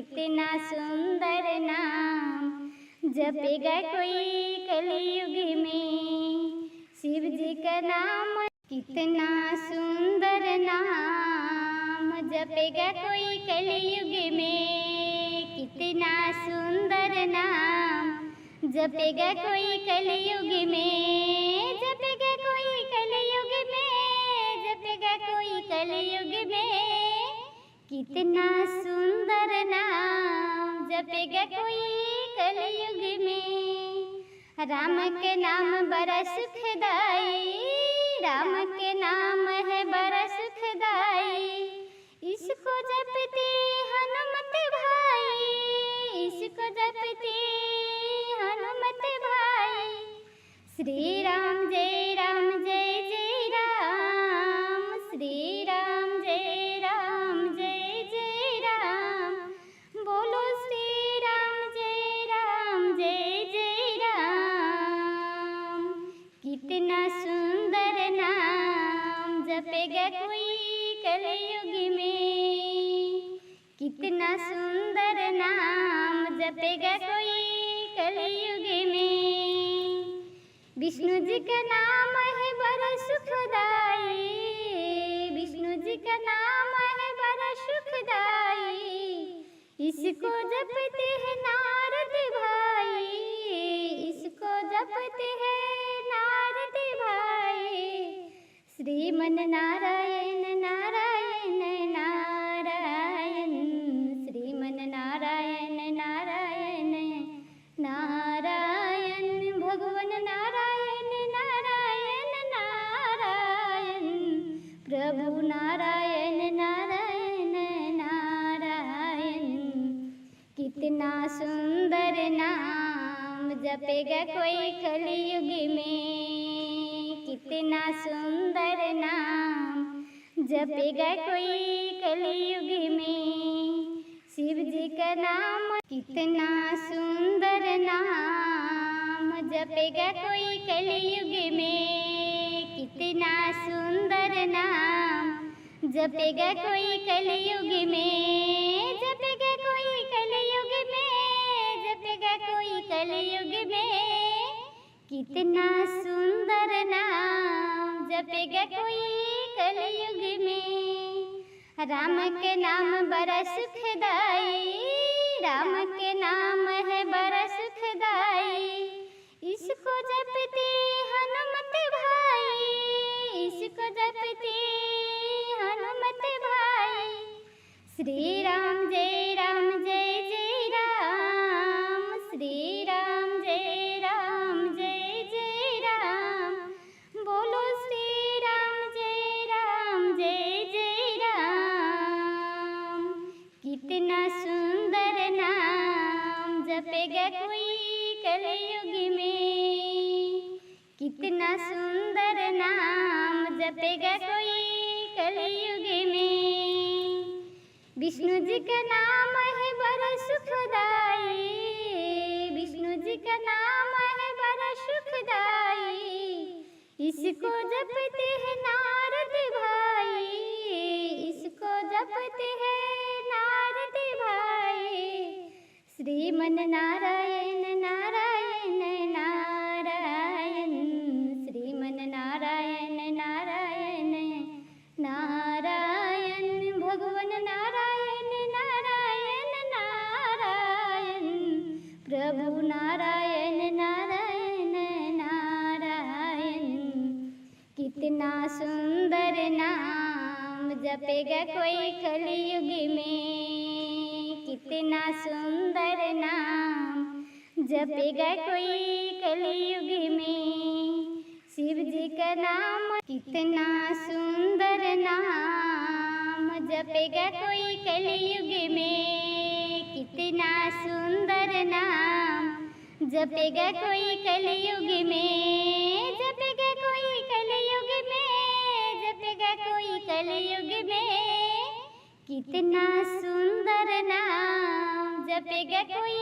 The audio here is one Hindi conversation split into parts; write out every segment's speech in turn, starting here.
कितना सुंदर नाम जपेगा कोई कलयुग में। शिव जी का नाम कितना सुंदर नाम जपेगा कोई कलयुग में। कितना सुंदर नाम जपेगा कोई कलयुग में। जपेगा कोई कलयुग में। जपेगा कोई कलयुग में। कितना सुंदर नाम जपेगा कोई कलयुग में। राम के नाम बड़ा सुखदाई। राम के नाम है बड़ा सुखदाई। इसको जपते हनुमत भाई। इसको जपते हनुमत भाई। श्री राम जय राम जय जय राम। श्री राम जय राम जय जय राम। बोलो श्री राम जय राम जय जय राम। कितना सुंदर नाम जपेगा कोई कलयुग में। कितना सुंदर नाम जपेगा कोई कलयुग में। विष्णु जी का नाम है बड़ा सुखदाई। विष्णु जी का नाम है बड़ा सुखदाई। इसको जपते हैं नारद भाई। इसको जपते हैं नारद भाई। श्रीमन नारायण नारायण नारायण। श्रीमन नारायण नारायण नारायण। भगवान नारायण नारायण नारायण। प्रभु नारायण नारायण नारायण। कितना सुंदर नाम जपेगा कोई कलयुग में। कितना सुंदर नाम जपेगा कोई कलयुग में। शिव जी का नाम कितना सुंदर नाम जपेगा कोई कलयुग में। कितना सुंदर नाम जपेगा कोई कलयुग में। जपेगा कोई कलयुग में। जपेगा कोई कलयुग में। कितना सुंदर नाम जपेगा कोई कलयुग में। राम के नाम बड़ा सुखदाई। राम के नाम है बड़ा सुखदाई। इसको जपते हनुमत भाई। इसको जपते हनुमत भाई। श्री राम जय राम जय जय राम। श्री राम जय राम जय जय राम। बोलो श्री राम जय राम जय जय राम। कितना सुंदर नाम जपेगा कोई कलयुग में। कितना सुंदर नाम जपेगा कोई कलयुग में। विष्णु जी का नाम है बड़ा सुखदाई। विष्णु जी का नाम है बड़ा सुखदाई। इसको जपते हैं नारद भाई। इसको जपते हैं नारद भाई। श्रीमन नारायण नारायण नारायण। श्रीमन नारायण नारायण नारायण। भगवान नारायण नारायण नारायण। प्रभु नारायण नारायण नारायण। कितना सुंदर नाम जपेगा कोई कलयुग में। कितना सुंदर नाम जपेगा कोई कलयुग में। शिव जी का नाम कितना सुंदर नाम जपेगा कोई कलयुग में। कितना सुंदर नाम जपेगा कोई कलयुग में। जपेगा कोई कलयुग में। जपेगा कोई कलयुग में। कितना सुंदर नाम जपेगा कोई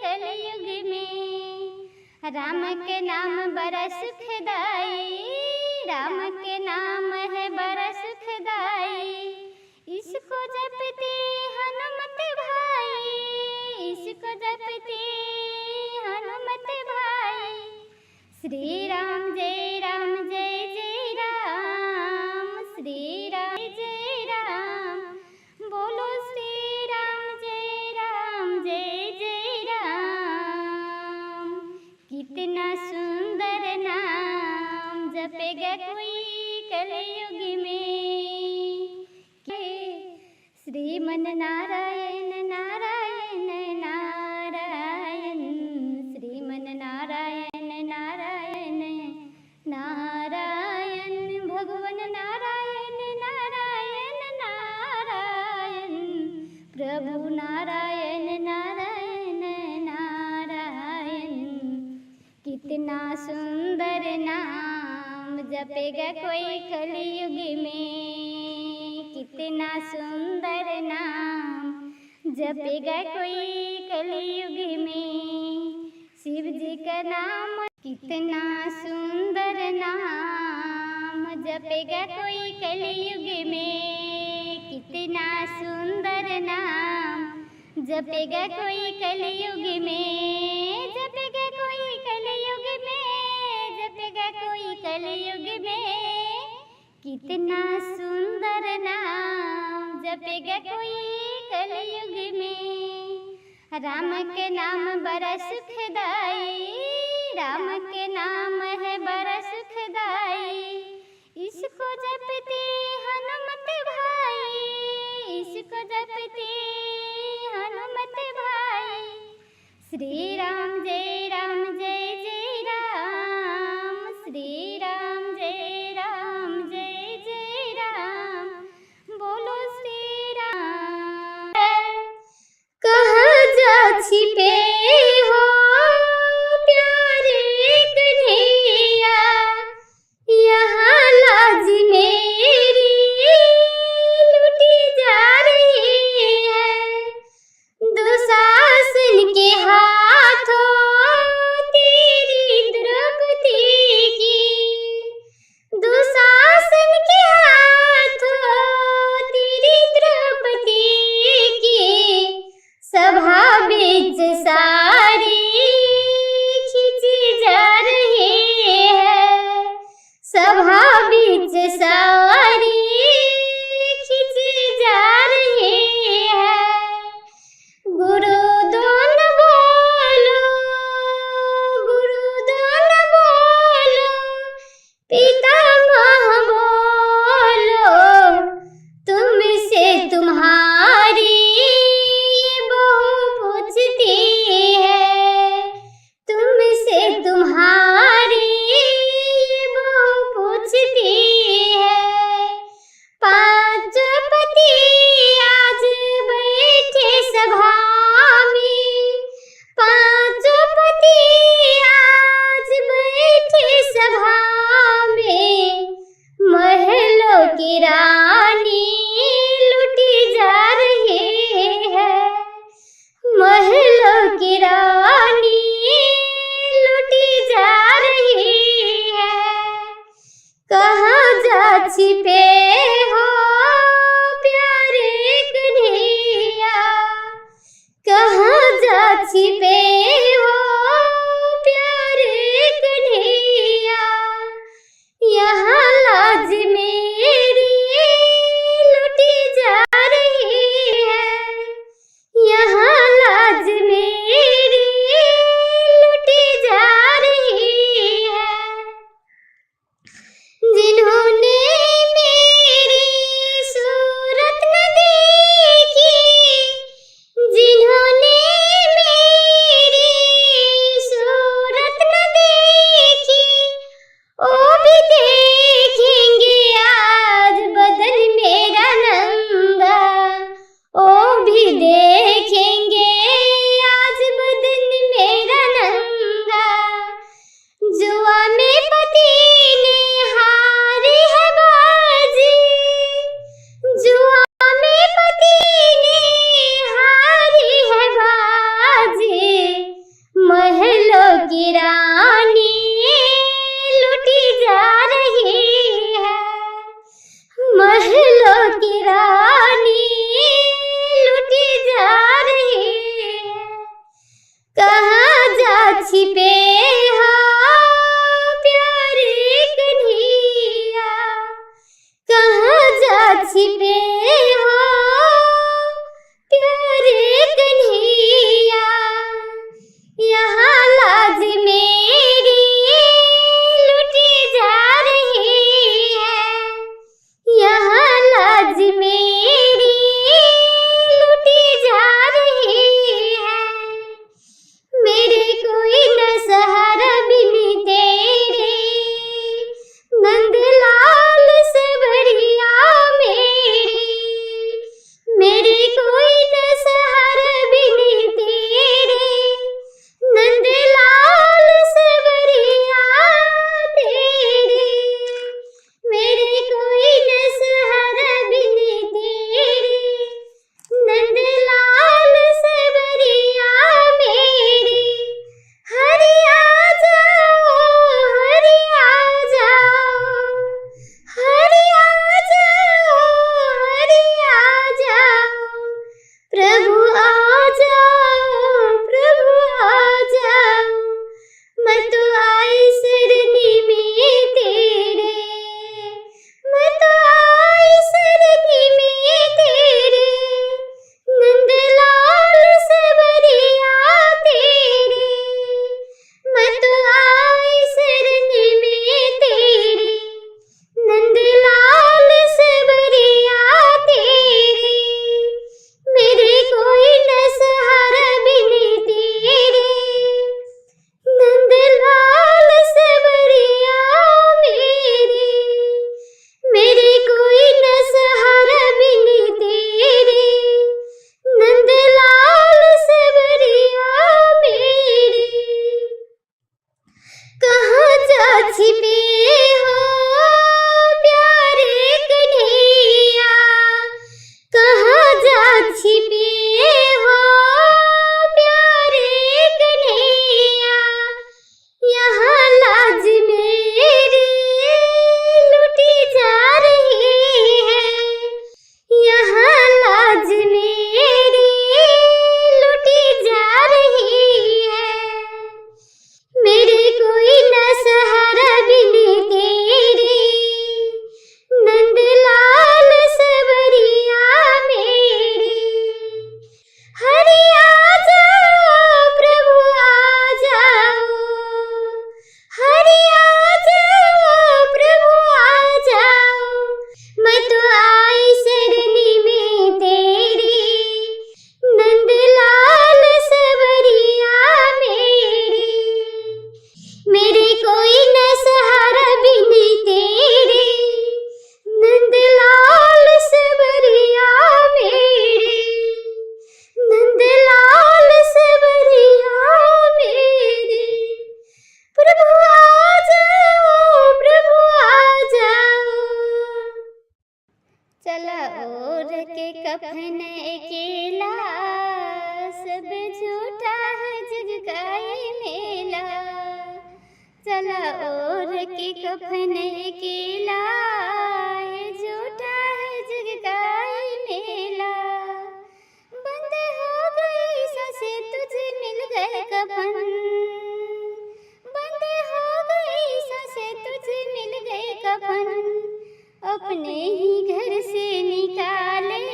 कलयुग में। राम के नाम बड़ा सुखदाई। राम के नाम है बड़ा सुखदाई। इसको जपते हनुमत भाई। जपते हनुमत भाई। श्री राम जय राम जय जय राम, श्री राम जय राम, बोलो श्री राम जय राम जय जय राम। कितना सुंदर नाम जपेगा कोई कलयुग में, श्रीमन नारायण नारायण नारायण, श्रीमन नारायण नारायण नारायण, भगवान नारायण नारायण नारायण, प्रभु नारायण नारायण नारायण। कितना सुंदर नाम जपेगा कोई कलयुग में, कितना सुंदर नाम जपेगा कोई कलयुग में, शिव जी का नाम। कितना सुंदर नाम जपेगा कोई कलयुग में, कितना सुंदर नाम जपेगा कोई कलयुग में, जपेगा कोई कलयुग में, जपेगा कोई कलयुग में। कितना सुंदर नाम जपेगा कोई कलयुग में, राम के नाम बड़ा सुखदाई, राम के नाम है बड़ा सुखदाई। इसको जपते हनुमत भाई, इसको जपते हनुमत भाई। श्री राम जय राम जय जय राम, श्री राम जय राम जय जय राम, बोलो श्री राम। कहाँ जा छिपे हो प्यारे कन्हैया, यहाँ लाज मेरी लूटी जा रही है। दुशासन के हाथों तेरी द्रौपदी की, दुशासन के हाथों तेरी द्रौपदी की, सभा बीच सारी खींची जा रही है, सभा बीच सारी खींची जा रही है। गुरुदोन बोलो, गुरुदोन बोलो, पितामह बोलो, तुमसे तुम्हारी बहू पूछती है, तुमसे तुम्हारी बहू पूछती है। पांचों पति आज बैठे सभा में, पांचों पति आज बैठे सभा में, महलों की रानी लूटी जा रही है, महलों की रानी लूटी जा रही है। कहाँ जा छिपे हो प्यारे कन्हैया, कहाँ जा छिपे हो प्यारे कन्हैया, यहाँ लाज मेरी लूटी जा रही है, यहाँ लाज मेरी लूटी जा रही है। जिन्होंने मेरी सूरत न देखी, जिन्होंने प्रभु आ जाओ, प्रभु आ जाओ, मैं तो आई शरणी में तेरे, मैं तो आई शरणी में तेरे, नंदलाल सबरिया तेरे, मैं तो आई शरणी में तेरे, नंदलाल सबरिया तेरे, मेरे कोई न सहारा बिन तेरे, नंदलाल सबरिया मेरे, मेरे कोई न सहारा बिन तेरे, नंदलाल सबरिया मेरे। कहाँ जा छिपे हो प्यारे कन्हैया, कहाँ जा छिपे हो प्यारे कन्हैया, यहाँ लाज मेरी लुटी जा रही है, यहाँ लाज मेरी लुटी जा रही है, मेरे कोई न सहारा बिन तेरे, नंदलाल सबरिया मेरे। हरि आ जाओ, प्रभु आ जाओ, हरि आ जाओ, प्रभु आ जाओ, मैं तो आई शरणी में तेरी, नंदलाल सबरिया मेरे, मेरे कोई न सहारा बिन तेरे, नंदलाल सबरिया मेरे, नंदलाल सबरिया मेरे। प्रभु आ जाओ, प्रभु आ जाओ। चला ओढ़ के कफन अकेला, सब झूठा है जग का ये मेला, चला ओढ़ के कफन अकेला, ये झूठा है जग का ये मेला, बंद हो गई सांसें तुझे मिल गए कफन, बंद हो गई सांसें तुझे मिल गए कफन, अपने ही घर से निकाले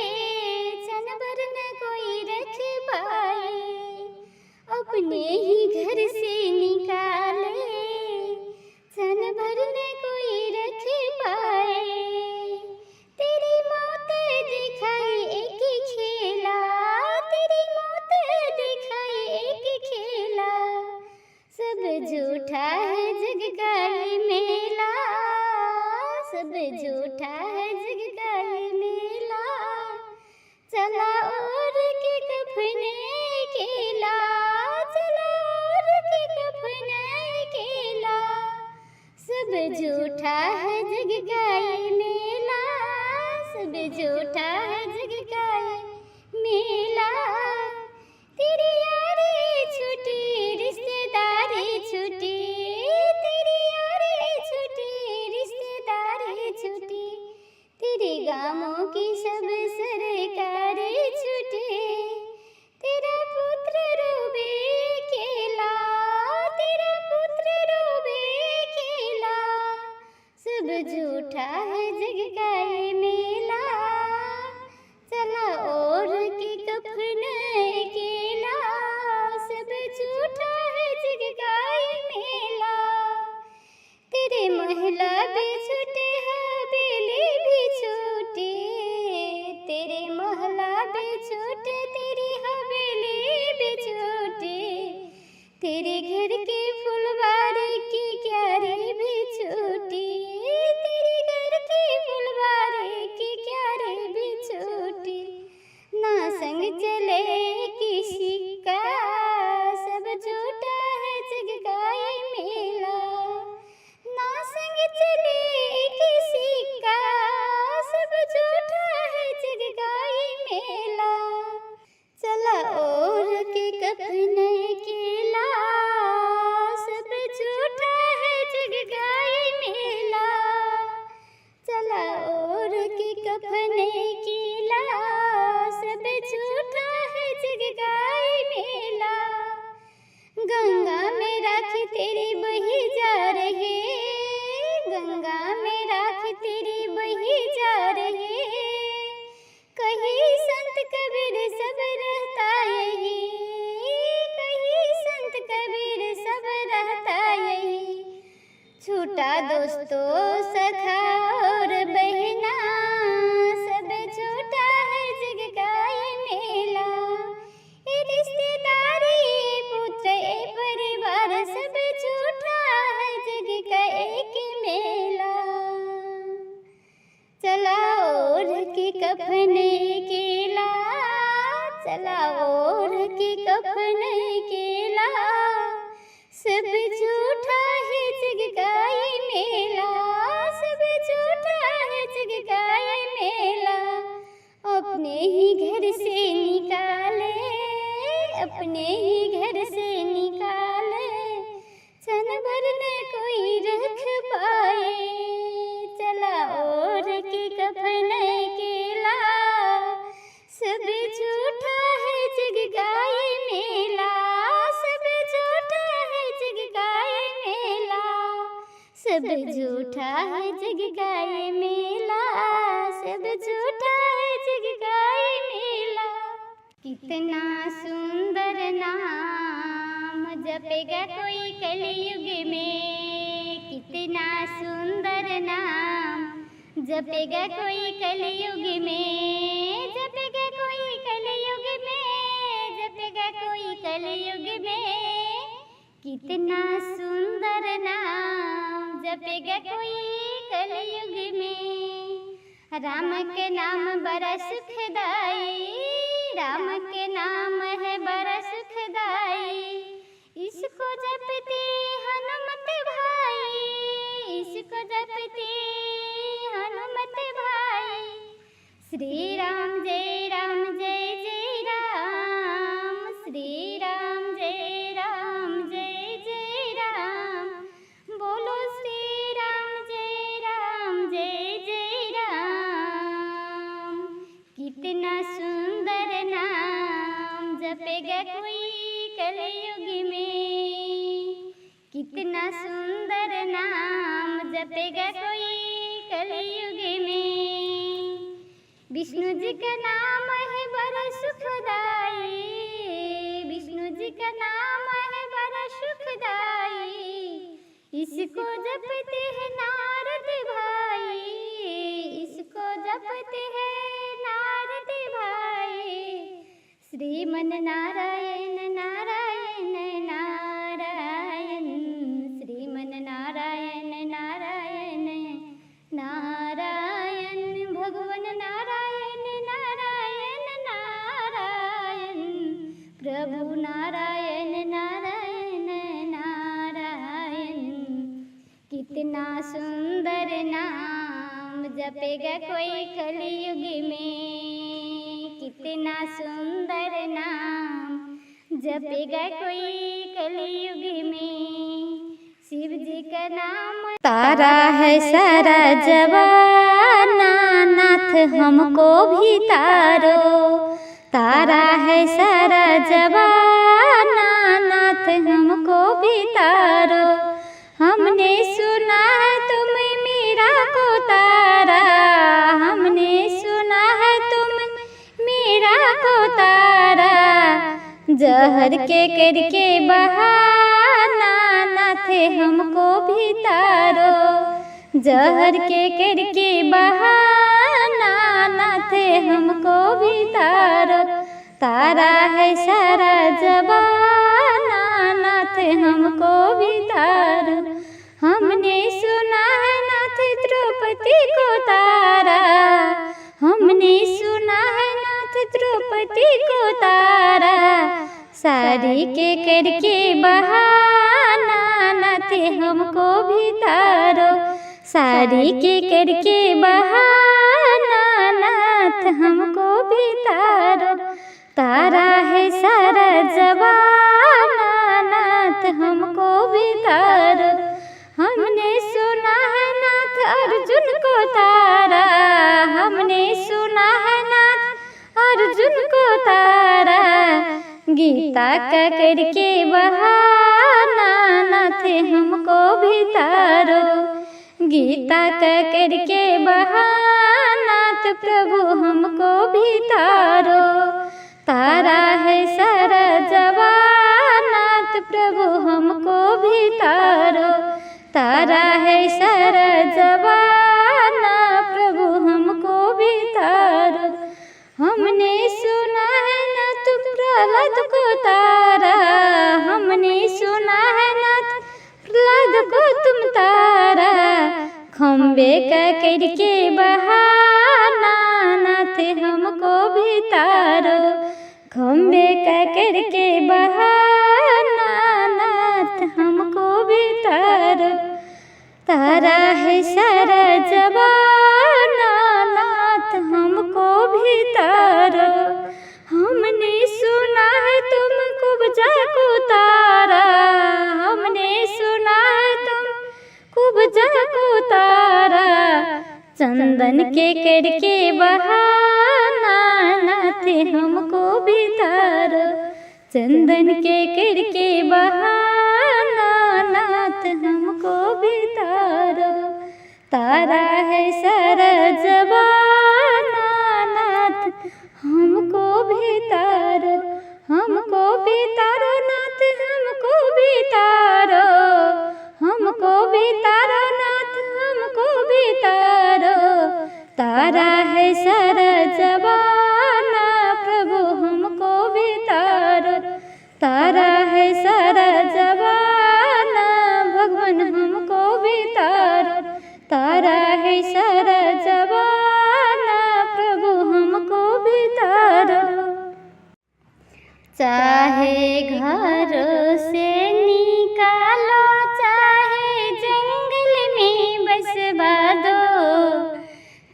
क्षण भर न कोई रख पाए, अपने ही घर से निकाले क्षण भर न कोई रख पाए, तेरी मौत दिखाई एक खेला, तेरी मौत दिखाई एक खेला, सब झूठा है जग का ये मेला, सब झूठा है जग दोस्तों सखा और बहना, सब झूठा है जग का ये मेला। ये रिश्तेदारी, पुत्र ए परिवार, सब झूठा है जग का एक मेला। चला ओढ़ के कफन केला, चला ओढ़ के कफन केला, सब झूठा है जग का ये मेला, सब झूठा है जग का ये मेला। अपने ही घर से निकाले, अपने ही घर से निकाले, क्षण भर न कोई रख पाए। चला ओढ़ के कफन केला, सब झूठा है जग का ये मेला, सब झूठा है जग का ये मेला, सब झूठा है जग का ये मेला, सब झूठा है जग का ये मेला। कितना सुंदर नाम जपेगा कोई कलयुग में, कितना सुंदर नाम जपेगा कोई कलयुग में, जपेगा कोई कलयुग में, जपेगा कोई कलयुग में। कितना सुंदर नाम जपेगा कोई कलयुग में। राम के नाम बड़ा सुखदाई, राम के नाम है बड़ा सुखदाई। इसको जपते हनुमत भाई, इसको जपते हनुमत भाई। श्री राम जय राम जय जय राम, श्री राम जय राम जय जय राम। बोलो श्री राम जय राम जय जय राम। कितना सुंदर नाम जपेगा कोई कलयुग में, कितना सुंदर नाम जपेगा कोई कलयुग में। विष्णु जी का नाम है बड़ा सुखदाई, विष्णु जी का नाम है बड़ा सुखदाई। इसको जपते हैं नारद भाई, इसको जपते हैं नारद भाई। श्रीमन नारायण नारायण नारायण, श्रीमन नारायण नारायण नारायण, भगवान नारायण नारायण नारायण, प्रभु नारायण नारायण नारायण। कितना सुंदर नाम जपेगा कोई कलयुग में, कितना सुंदर नाम जपेगा कोई कलयुग में। शिव जी का नाम तारा है सारा जवाना, नाथ हमको भी तारो। तारा है सारा जवाना, नाथ हमको भी तारो। हमने सुना है तुम मीरा को तारा, हमने सुना है तुम मीरा को तारा। जहर के करके बहाना, नाथे हमको भी तारो। जहर के करके बहाना, नाथे हमको भी तारो। तारा है सारा जवाना, नाथे हमको भी तारो। हमने सुना है नाथ द्रौपदी को तारा, हमने सुना है नाथ द्रौपदी को तारा। साड़ी के करके बहाना, नाथे हमको भी तारो। साड़ी के करके बहाना, नाथ हमको भी तारो। तारा है सारा जवाना, नाथ हमको भी तारो। हमने सुना है नाथ अर्जुन को तारा, हमने सुना है नाथ अर्जुन को तारा। गीता का करके बहाना, नाथे हमको भी तारो। गीता का करके बहाना, तो प्रभु हमको भी तारो। तारा है सारा जवाना, तो प्रभु हमको भी तारो। तारा है सारा खम्बे का करके बहाना नाथ हमको भी तारो, खम्बे का करके बहाना नाथ हमको भी तारो। तारा है सारा जमाना नाथ हमको भी तारो। हमने सुना है तुम खूब जाको तारा, हमने सुना है तुम खूब जाको तारा। चंदन के करके बहाना नाथ हमको भी तारो, चंदन के करके बहाना नाथ हमको भी तारो। तारा है सारा जमाना नाथ हमको भी तारो, हमको भी तारो नाथ हमको भी तारो, हमको भी तारो नाथ हमको भी तारो। तारा है सारा जमाना प्रभु हमको भी तारो, तारा है सारा जमाना भगवान हमको भी तारो। तारा है सारा जमाना प्रभु हमको भी तारो। चाहे घर से निकालो, चाहे जंगल में बसवा दो,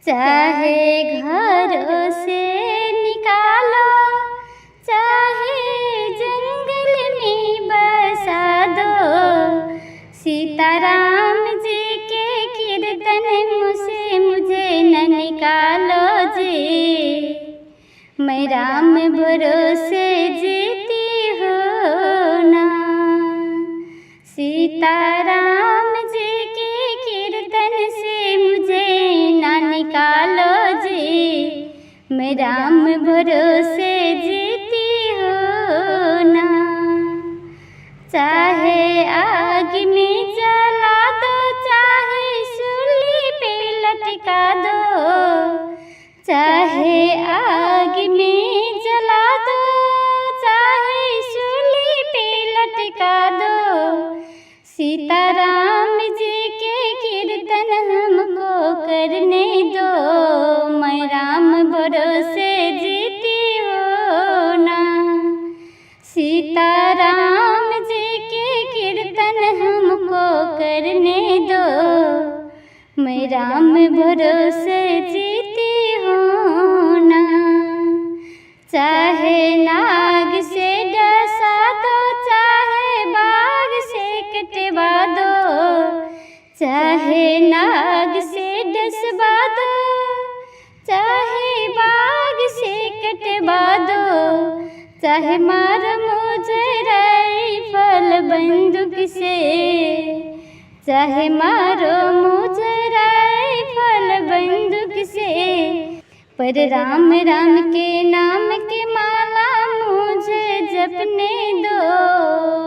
चाहे घर से निकालो, चाहे जंगल में बसा दो। सीताराम जी के कीर्तन मुझसे मुझे न निकालो जी, मैं राम भरोसे जीती हो ना। सीताराम जी के कीर्तन से मुझे ना निकालो जी, मैं राम भरोसे जीती हो ना। चाहे आग में जला दो, चाहे सूली पे लटका दो, चाहे आग में जला दो, चाहे सूली पे लटका दो। सीताराम जी के कीर्तन हमको करने दो, मैं राम भरोसे जीती हो ना। सीताराम जी के कीर्तन हमको करने दो, मैं राम भरोसे जीती हो ना। चाहे नाग से डसा दो, चाहे बाघ से कटवा दो, चाहे नाग से डसवा दो, चाहे बाघ से कटवा दो। चाहे मार मुझे राइफल बंदूक से, चाहे मारो मुझे राइफल बंदूक से, पर राम राम के नाम की माला मुझे जपने दो,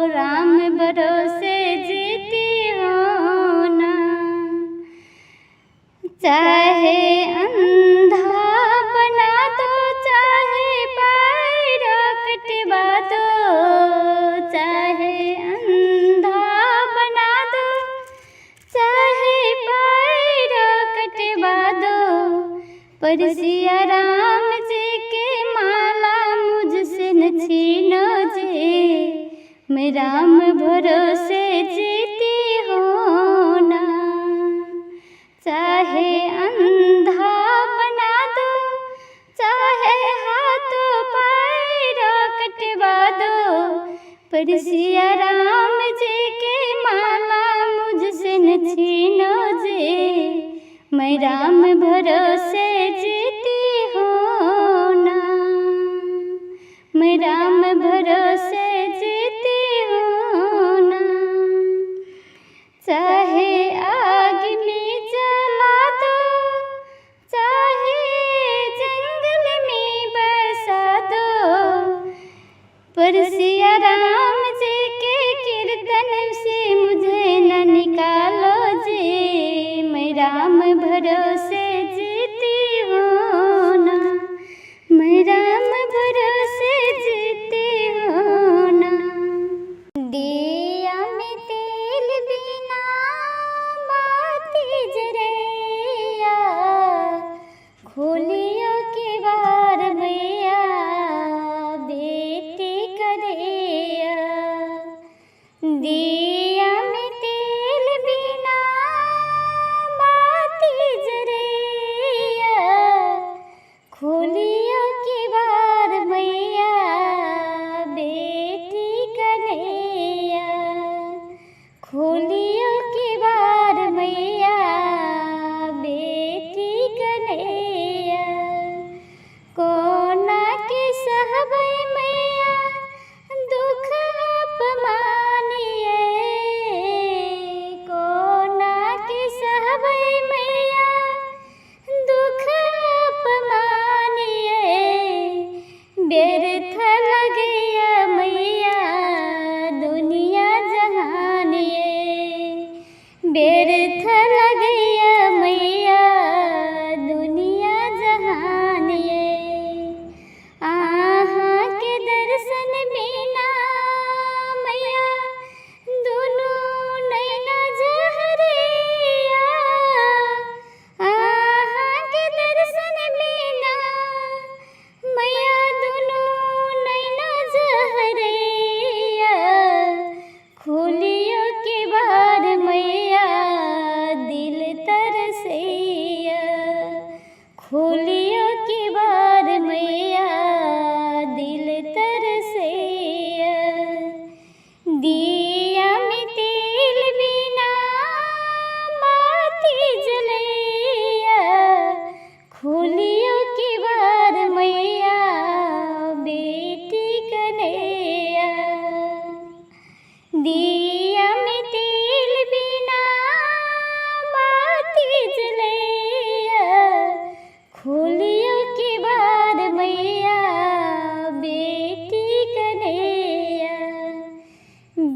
राम भरोसे जीती हो ना। चाहे अंधा बना दो, चाहे पैर कटवा दो, चाहे अंधा बना दो, चाहे पैर कटवा दो। पर सिया राम जी के माला मुझसे न छीनो जी, मैं राम भरोसे जीती हो ना। चाहे अंधा बना दो, चाहे हाथों पैर कटवा दो, पर सिया राम जी के माला मुझसे न छीनो जी, मैं राम भरोसे जीती हो ना, मैं राम भरोसे जीती हो ना। चाहे आग में जला दो, चाहे जंगल में बसा दो, पर सिया राम जी के कीर्तन से मुझे न निकालो जी, मैं राम भरोसे जीती हो ना, मैं राम भरोसे जीती हो ना। दिया में तेल बिना बाती जरे,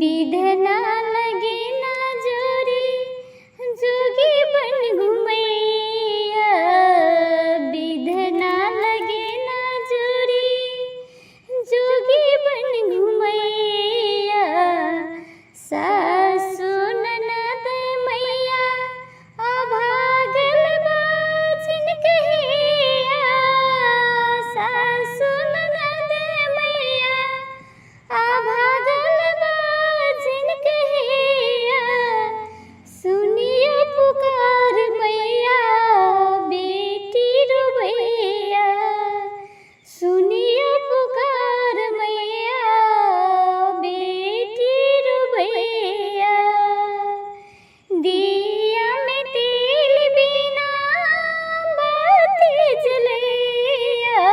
विधना लगे ना जोरी जोगी बन घुमैया विधना लगे ना जोरी जोगी बन घुमैया सासु ननद मैया अभागल बाझिन कहिया सासु ननद मैया अभागल बाझिन कहिया सुनियो पुकार मैया बेटी रोवैया सुनियो पुकार मैया बेटी रोवैया दिया में तेल बिना बाती जलैया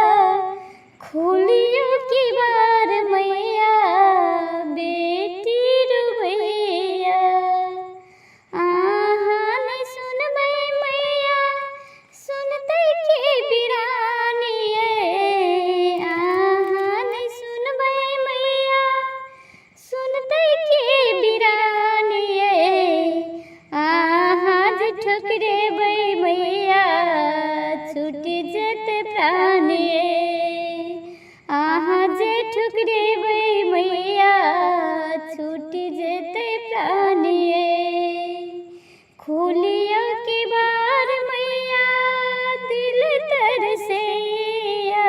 खोलियो की बार मैया बेटी रोवैया आहान सुनबै मैया सुनतै के बिरानिए आहान सुनबै मैया सुनतै के बिरानिए आहा जे ठुकरेबै मैया छूट जेतै प्राणिए आहा जे ठुकरेबै मैया छूट जेतै प्राणिए खोलियो के बार मैया दिल तरसैया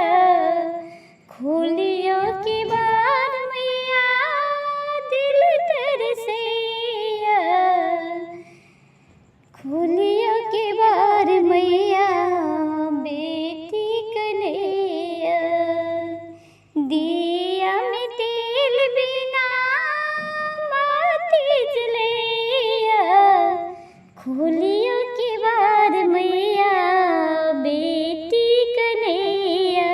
खोलियो के बार मैया दिल तरसैया खोलियो के बार मैया बेटी कन्हैया दिया में तेल बिना बाती जलैया खोलियो के बार मैया बेटी कन्हैया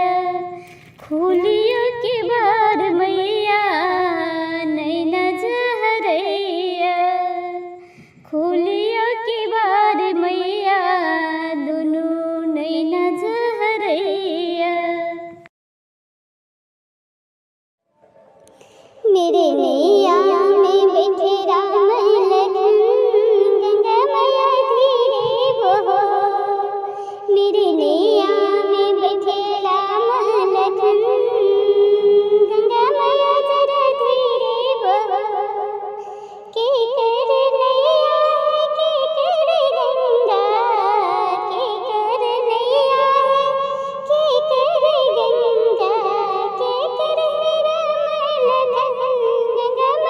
खोलियो के बार मैया नैना जहरैया खोलियो के बार मैया दुनू नैना जहरैया मेरे नैया में बैठे राम लखन गंगा मैया धीरे बहो मेरे नैया में बैठे राम लखन गंगा मैया जरा धीरे बहो के कर नैया है के कर गंगा के कर नैया है के कर गंगा के कर राम लखन गंगा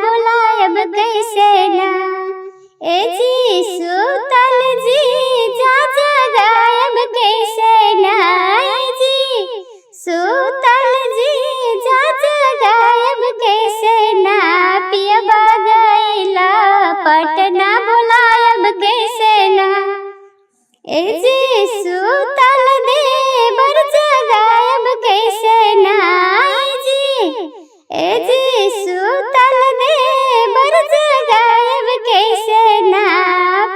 बुलायब कैसे ना। ए जी सूतल जी जा जगायब कैसे ना। ए जी सूतल जी जा जगायब कैसे ना। पियबा गइला पटना बुलायब कैसे ना। ए जी सूतल देवर जगायब कैसे ना। ए जी सूतल देवर जगायब कैसे ना।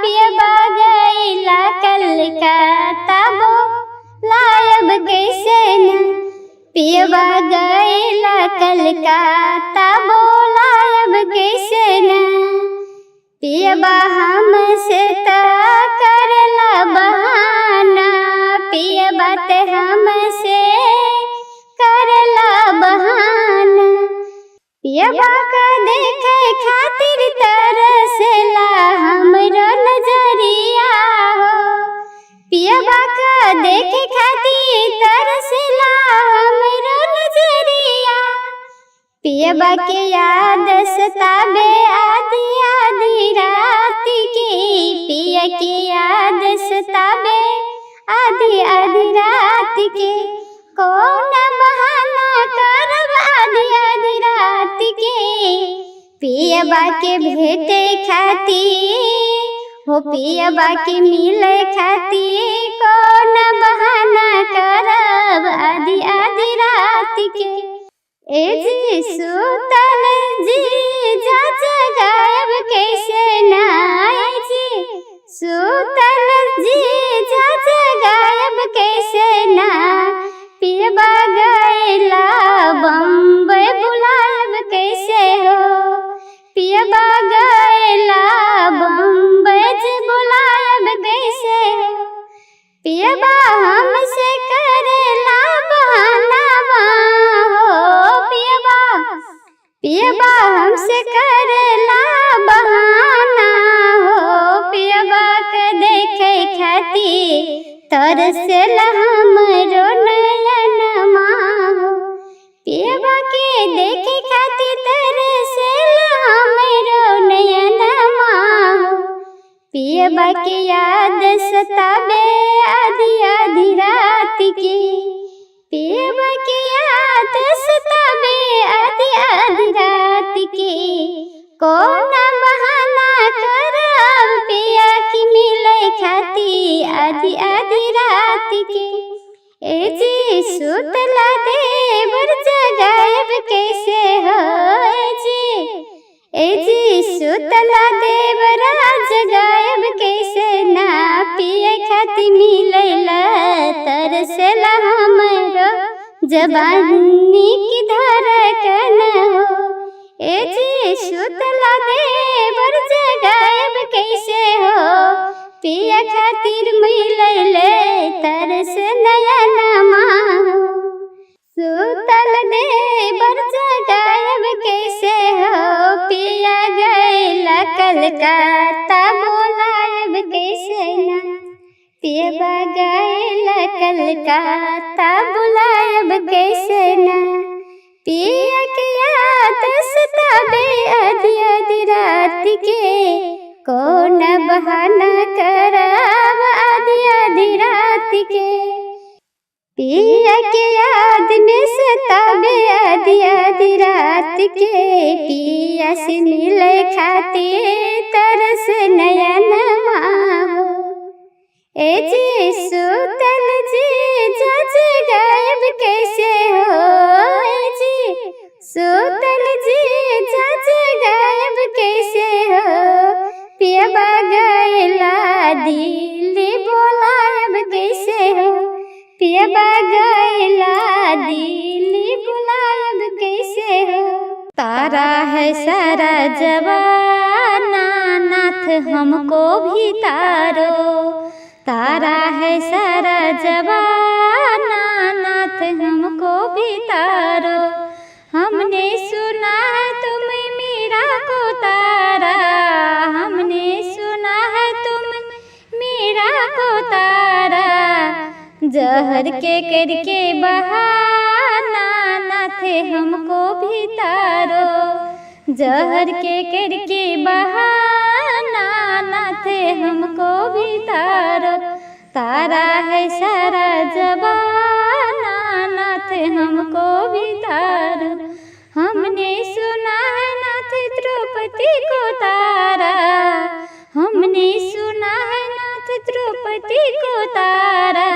पियबा गइला कलकत्ता बुलायब कैसे ना। पियबा गइला कलकत्ता बुलायब कैसे ना। पियबा हमसे त करला बहाना। पियबा ते हमसे करला बहाना। पियबा का देखे खातिर तरसला हमरो नजरिया हो। पियबा का देखे खातिर तरसला हमरो नजरिया। पियबा के याद सताबे आधी आधी रात की। पिया के याद सताबे आधी आधी रात के। कौन बहाना करब आधी आधी रात के। पियबा के भेटे खातिर हो पियबा के मिले खातिर। कौन बहाना करब आधी आधी रात के। ए जी सूतल जी जा जगायब कैसे ना। ए जी सूतल जी जा जगायब कैसे ना। पियबा गइला बम्बई बुलायब कैसे हो। पियबा गइला बम्बई बुलायब कैसे हो। पियबा हमसे करेला बहाना हो। पियबा हमसे करेला बहाना हो। पियबा के देखे खातिर तरसला हमरो नयनमा हो। पियबा के देखे खातिर तरसला हमरो नयनमा हो। पियबा के याद सताबे आधी आधी रात की। पियबा के याद सताबे आधी आधी रात की। कौन बहाना करब पिया की मिले खाती आधी आधी रात की। ए जी सूतला देवर जगायब कैसे हो। ए जी सूतला देवरा जगायब कैसे ना। पिए खाती मिलेला तरसला हमरो जवानी की धड़कन हो। ए जी सूतला देवर जगायब कैसे हो। पिया खातिर मिलेले तरस नयनमा हो। सूतल देवर जगायब कैसे हो। पिया गइला कलकत्ता बुलायब कैसे ना। पियबा गइला कलकत्ता बुलायब कैसे ना। पिया के याद सताबे आधी आधी रात के। कौन बहाना करब आधी आधी रात के। पिया के याद में सताबे आधी आधी रात के। पिया से मिले खातिर तरस नयनमा हो। ए जी सूतल जी जा जगायब कैसे हो। ए जी सूतल जी जा जगायब कैसे हो। पियबा गइला दिल्ली बुलायब कैसे हो। पियबा गइला दिल्ली बुलायब कैसे हो। तारा है सारा जवाना नाथ हमको भी तारो। तारा है सारा जवाना नाथ हमको भी तारो। हमने सुना है तुम मीरा को तारा। हमने सुना है तुम मीरा को तारा। जहर के करके बहाना ना थे हमको भी तारो। जहर के करके बहाना नाथ हमको भी तारो, तारा है सारा जबाना नाथ हमको भी तारो। हमने सुना है नाथ द्रौपदी को तारा, हमने सुना है नाथ द्रौपदी को तारा।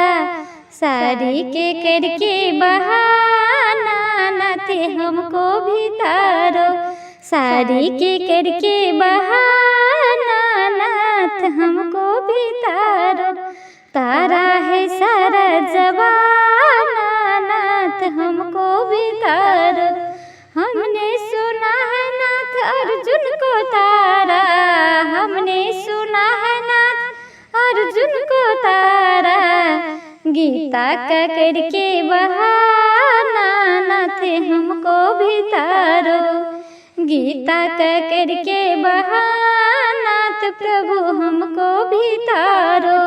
साड़ी के करके बहाना नाथ हमको भी तारो, साड़ी के करके बहाना नाथ हमको भी तारो। तारा है सारा जबाना नाथ हमको भी तारो। हमने सुना है नाथ अर्जुन को तारा, हमने सुना है नाथ अर्जुन को तारा। गीता का करके बहाना नाथ हमको भी तारो, गीता का करके बहाना तो प्रभु हमको भी तारो।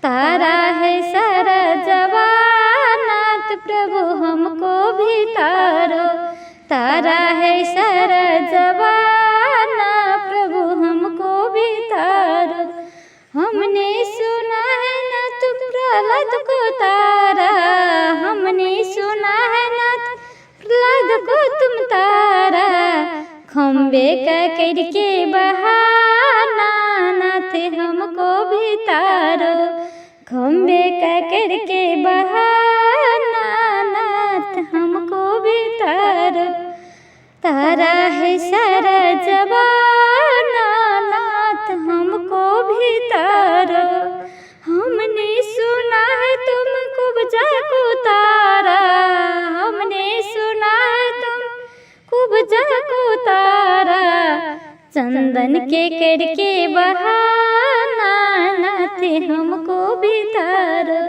तारा है सारा जबाना तो प्रभु हमको भी तारो, तारा है सारा जबाना प्रभु हमको भी तारो। हमने सुना है ना तुम प्रहलाद को तारा, हमने सुना है ना प्रहलाद को तुम तारा। खम्बे का करके बहाना नाथ हमको भी तारो, खम्बे का करके बहाना नाथ हमको भी तारो। तारा है सारा जबाना नाथ हमको भी तारो। हमने सुना है तुम कुब्जा को तारा, हमने सुना है तुम कुब्जा को तारा। चंदन के करके बहाना नाथ हमको भी तारो,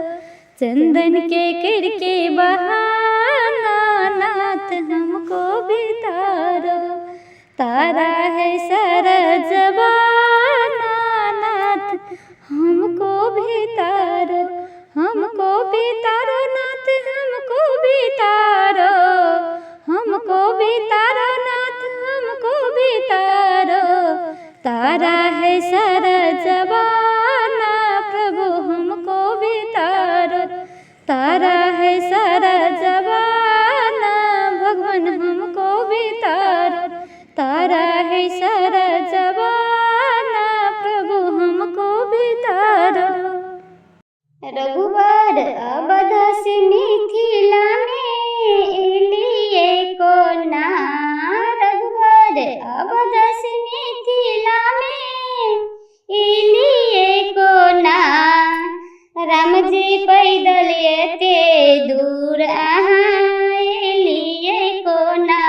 चंदन के करके बहाना नाथ हमको भी तारो। तारा है सारा जबाना नाथ हमको भी तारो, हमको भी तारो नाथ हमको भी तारो, हमको भी तारो नाथ हमको भी तारो। तारा है सारा जबाना प्रभु हमको भी तारो, तारा है सारा जबाना भगवान हमको भी तारो। तारा है सारा जबाना प्रभु हमको भी तारो। रघुवर अवध से मिथिला में एलिए को ना, रघुवर अवध से मिथिला में एलिए को ना। राम जी पैदल एते दूर आहाँ एलिए को ना,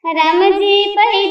राम जी पैदल